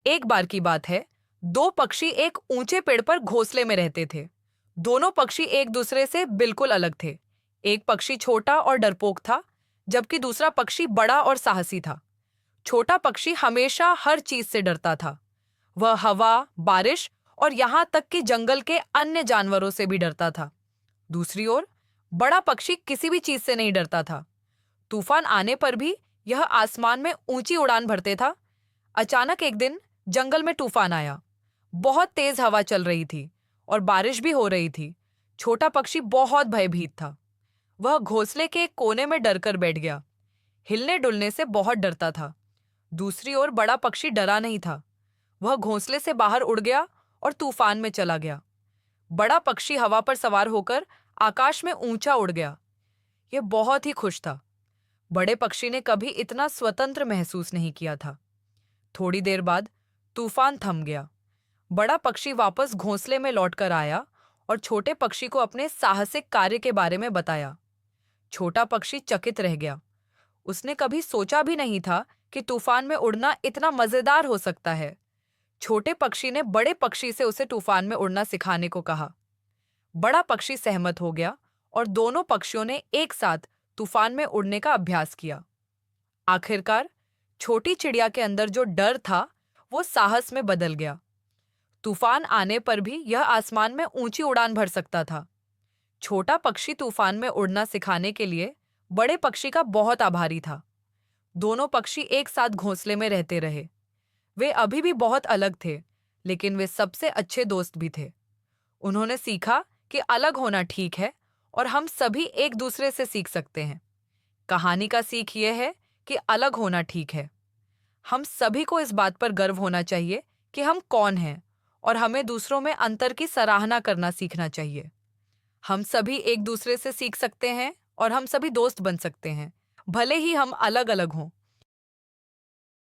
एक बार की बात है, दो पक्षी एक ऊंचे पेड़ पर घोंसले में रहते थे। दोनों पक्षी एक दूसरे से बिल्कुल अलग थे। एक पक्षी छोटा और डरपोक था, जबकि दूसरा पक्षी बड़ा और साहसी था। छोटा पक्षी हमेशा हर चीज से डरता था। वह हवा, बारिश और यहाँ तक कि जंगल के अन्य जानवरों से भी डरता था। दूसरी ओर, बड़ा पक्षी किसी भी चीज से नहीं डरता था। तूफान आने पर भी यह आसमान में ऊंची उड़ान भरते था। अचानक एक दिन जंगल में तूफान आया। बहुत तेज हवा चल रही थी और बारिश भी हो रही थी। छोटा पक्षी बहुत भयभीत था। वह घोंसले के एक कोने में डरकर बैठ गया। हिलने डुलने से बहुत डरता था। दूसरी ओर बड़ा पक्षी डरा नहीं था। वह घोंसले से बाहर उड़ गया और तूफान में चला गया। बड़ा पक्षी हवा पर सवार होकर आकाश में ऊंचा उड़ गया। यह बहुत ही खुश था। बड़े पक्षी ने कभी इतना स्वतंत्र महसूस नहीं किया था। थोड़ी देर बाद तूफान थम गया। बड़ा पक्षी वापस घोंसले में लौटकर आया और छोटे पक्षी को अपने साहसिक कार्य के बारे में बताया। छोटा पक्षी चकित रह गया। उसने कभी सोचा भी नहीं था कि तूफान में उड़ना इतना मजेदार हो सकता है। छोटे पक्षी ने बड़े पक्षी से उसे तूफान में उड़ना सिखाने को कहा। बड़ा पक्षी सहमत हो गया और दोनों पक्षियों ने एक साथ तूफान में उड़ने का अभ्यास किया। आखिरकार छोटी चिड़िया के अंदर जो डर था, वो साहस में बदल गया। तूफान आने पर भी यह आसमान में ऊंची उड़ान भर सकता था। छोटा पक्षी तूफान में उड़ना सिखाने के लिए बड़े पक्षी का बहुत आभारी था। दोनों पक्षी एक साथ घोंसले में रहते रहे। वे अभी भी बहुत अलग थे, लेकिन वे सबसे अच्छे दोस्त भी थे। उन्होंने सीखा कि अलग होना ठीक है और हम सभी एक दूसरे से सीख सकते हैं। कहानी का सीख यह है कि अलग होना ठीक है। हम सभी को इस बात पर गर्व होना चाहिए कि हम कौन हैं और हमें दूसरों में अंतर की सराहना करना सीखना चाहिए। हम सभी एक दूसरे से सीख सकते हैं और हम सभी दोस्त बन सकते हैं, भले ही हम अलग अलग हों।